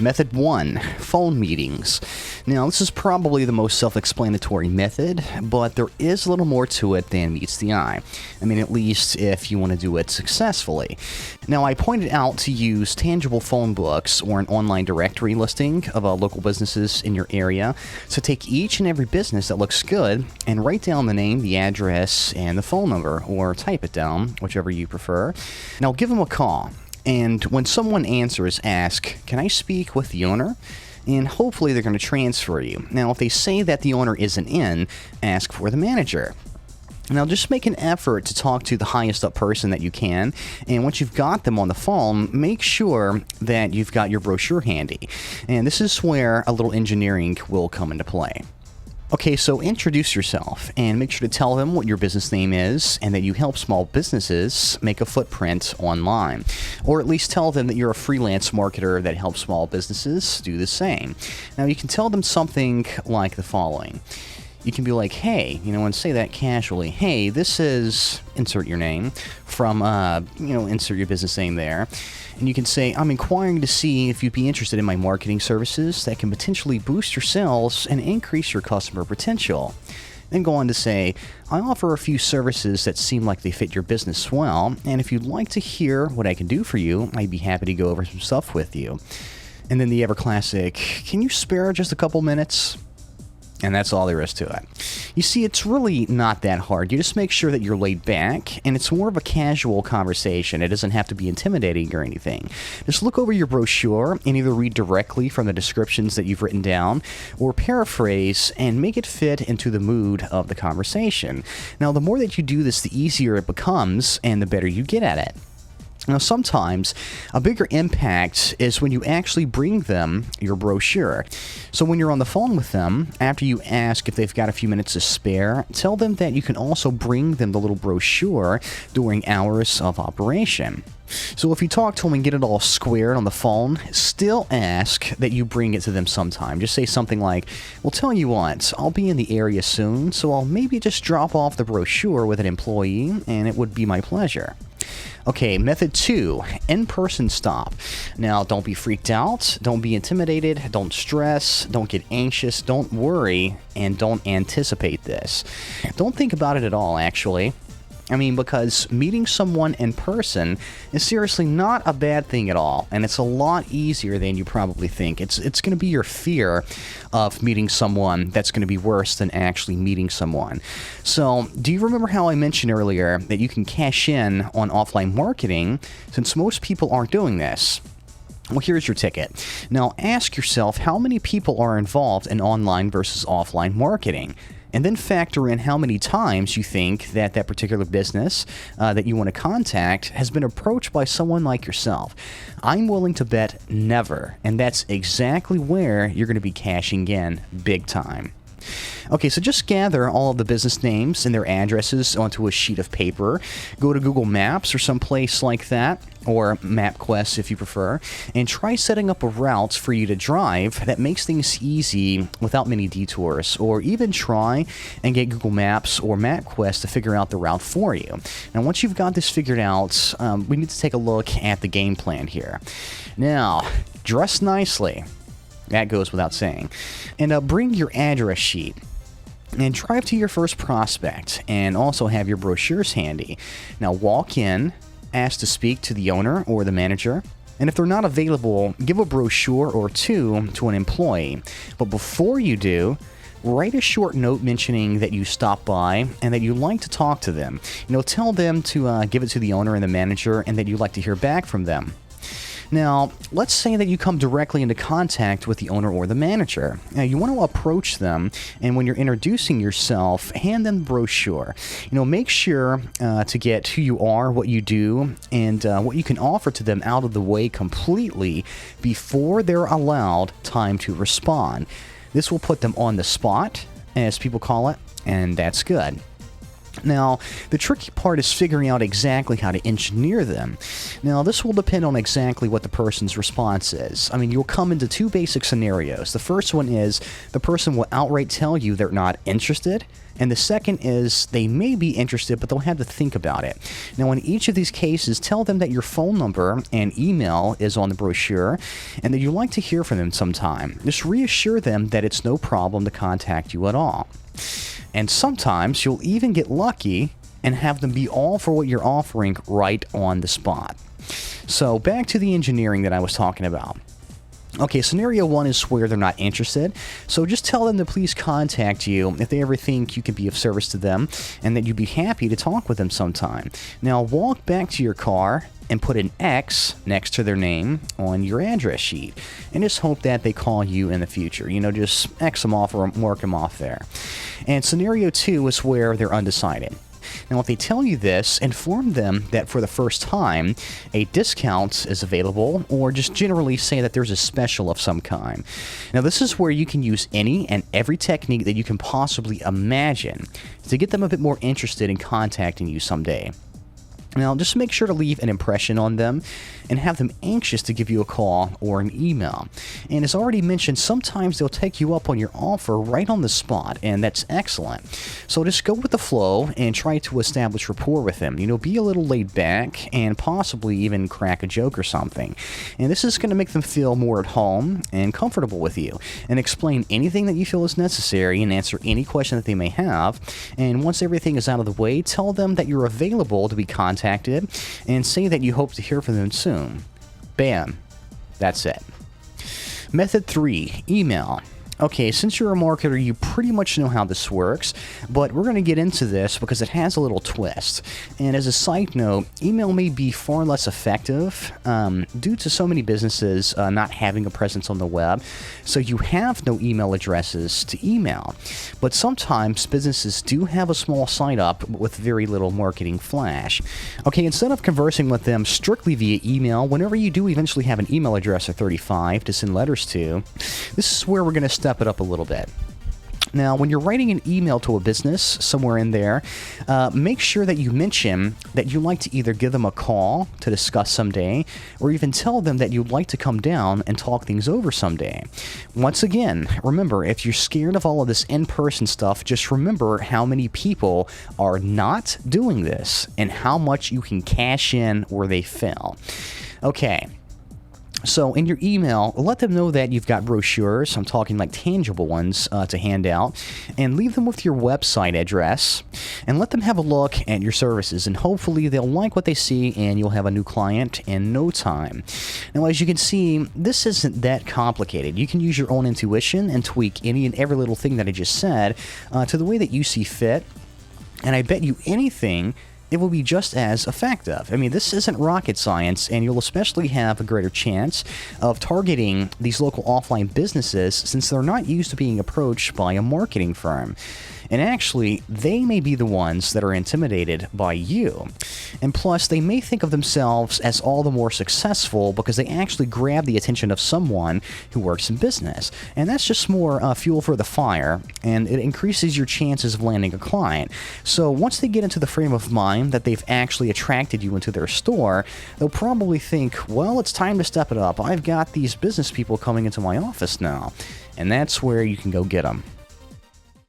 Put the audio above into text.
Method 1, phone meetings. Now, this is probably the most self-explanatory method, but there is a little more to it than meets the eye. I mean, at least if you want to do it successfully. Now, I pointed out to use tangible phone books or an online directory listing of local businesses in your area. So take each and every business that looks good and write down the name, the address, and the phone number, or type it down, whichever you prefer. Now, give them a call. And when someone answers, ask, "Can I speak with the owner?" And hopefully they're going to transfer you. Now, if they say that the owner isn't in, ask for the manager. Now, just make an effort to talk to the highest up person that you can. And once you've got them on the phone, make sure that you've got your brochure handy. And this is where a little engineering will come into play. Okay, so introduce yourself and make sure to tell them what your business name is and that you help small businesses make a footprint online. Or at least tell them that you're a freelance marketer that helps small businesses do the same. Now, you can tell them something like the following. You can be like, "Hey," and say that casually. "Hey, this is," insert your name, from, insert your business name there. And you can say, "I'm inquiring to see if you'd be interested in my marketing services that can potentially boost your sales and increase your customer potential." Then go on to say, "I offer a few services that seem like they fit your business well, and if you'd like to hear what I can do for you, I'd be happy to go over some stuff with you." And then the ever classic, "Can you spare just a couple minutes?" And that's all there is to it. You see, it's really not that hard. You just make sure that you're laid back, and it's more of a casual conversation. It doesn't have to be intimidating or anything. Just look over your brochure and either read directly from the descriptions that you've written down, or paraphrase and make it fit into the mood of the conversation. Now, the more that you do this, the easier it becomes, and the better you get at it. Now, sometimes a bigger impact is when you actually bring them your brochure. So when you're on the phone with them, after you ask if they've got a few minutes to spare, tell them that you can also bring them the little brochure during hours of operation. So if you talk to them and get it all squared on the phone, still ask that you bring it to them sometime. Just say something like, "Well, tell you what, I'll be in the area soon, so I'll maybe just drop off the brochure with an employee, and it would be my pleasure." Okay, method 2, in-person stop. Now, don't be freaked out, don't be intimidated, don't stress, don't get anxious, don't worry, and don't anticipate this. Don't think about it at all, actually. I mean, because meeting someone in person is seriously not a bad thing at all, and it's a lot easier than you probably think. It's going to be your fear of meeting someone that's going to be worse than actually meeting someone. So, do you remember how I mentioned earlier that you can cash in on offline marketing since most people aren't doing this? Well, here's your ticket. Now, ask yourself how many people are involved in online versus offline marketing. And then factor in how many times you think that particular business that you want to contact has been approached by someone like yourself. I'm willing to bet never, and that's exactly where you're going to be cashing in big time. Okay, so just gather all of the business names and their addresses onto a sheet of paper. Go to Google Maps or someplace like that, or MapQuest if you prefer, and try setting up a route for you to drive that makes things easy without many detours, or even try and get Google Maps or MapQuest to figure out the route for you. Now, once you've got this figured out, we need to take a look at the game plan here. Now, dress nicely. That goes without saying. And bring your address sheet. And drive to your first prospect, and also have your brochures handy. Now, walk in, ask to speak to the owner or the manager, and if they're not available, give a brochure or two to an employee. But before you do, write a short note mentioning that you stopped by and that you'd like to talk to them. Tell them to give it to the owner and the manager, and that you'd like to hear back from them. Now, let's say that you come directly into contact with the owner or the manager. Now, you want to approach them, and when you're introducing yourself, hand them the brochure. Make sure to get who you are, what you do, and what you can offer to them out of the way completely before they're allowed time to respond. This will put them on the spot, as people call it, and that's good. Now, the tricky part is figuring out exactly how to engineer them. Now, this will depend on exactly what the person's response is. I mean, you'll come into two basic scenarios. The first one is the person will outright tell you they're not interested, and the second is they may be interested, but they'll have to think about it. Now, in each of these cases, tell them that your phone number and email is on the brochure and that you'd like to hear from them sometime. Just reassure them that it's no problem to contact you at all. And sometimes you'll even get lucky and have them be all for what you're offering right on the spot. So back to the engineering that I was talking about. Okay, scenario one is where they're not interested, so just tell them to please contact you if they ever think you can be of service to them and that you'd be happy to talk with them sometime. Now walk back to your car and put an X next to their name on your address sheet and just hope that they call you in the future. You know, just X them off or mark them off there. And scenario two is where they're undecided. Now, if they tell you this, inform them that for the first time, a discount is available, or just generally say that there's a special of some kind. Now, this is where you can use any and every technique that you can possibly imagine to get them a bit more interested in contacting you someday. Now, just make sure to leave an impression on them and have them anxious to give you a call or an email. And as already mentioned, sometimes they'll take you up on your offer right on the spot, and that's excellent. So just go with the flow and try to establish rapport with them. You know, be a little laid back and possibly even crack a joke or something. And this is going to make them feel more at home and comfortable with you. And explain anything that you feel is necessary and answer any question that they may have. And once everything is out of the way, tell them that you're available to be contacted and say that you hope to hear from them soon. Bam. That's it. Method 3, email. Okay, since you're a marketer, you pretty much know how this works, but we're going to get into this because it has a little twist. And as a side note, email may be far less effective due to so many businesses not having a presence on the web, so you have no email addresses to email. But sometimes businesses do have a small site up with very little marketing flash. Okay, instead of conversing with them strictly via email, whenever you do eventually have an email address of 35 to send letters to, this is where we're going to step it up a little bit. Now, when you're writing an email to a business somewhere in there, make sure that you mention that you'd like to either give them a call to discuss someday, or even tell them that you'd like to come down and talk things over someday. Once again, remember, if you're scared of all of this in-person stuff, just remember how many people are not doing this and how much you can cash in where they fail. Okay. So in your email, let them know that you've got brochures, I'm talking like tangible ones, to hand out, and leave them with your website address, and let them have a look at your services, and hopefully they'll like what they see, and you'll have a new client in no time. Now, as you can see, this isn't that complicated. You can use your own intuition and tweak any and every little thing that I just said to the way that you see fit, and I bet you anything it will be just as effective. I mean, this isn't rocket science, and you'll especially have a greater chance of targeting these local offline businesses since they're not used to being approached by a marketing firm. And actually, they may be the ones that are intimidated by you. And plus, they may think of themselves as all the more successful because they actually grab the attention of someone who works in business. And that's just more fuel for the fire, and it increases your chances of landing a client. So once they get into the frame of mind that they've actually attracted you into their store, they'll probably think, well, it's time to step it up. I've got these business people coming into my office now. And that's where you can go get them.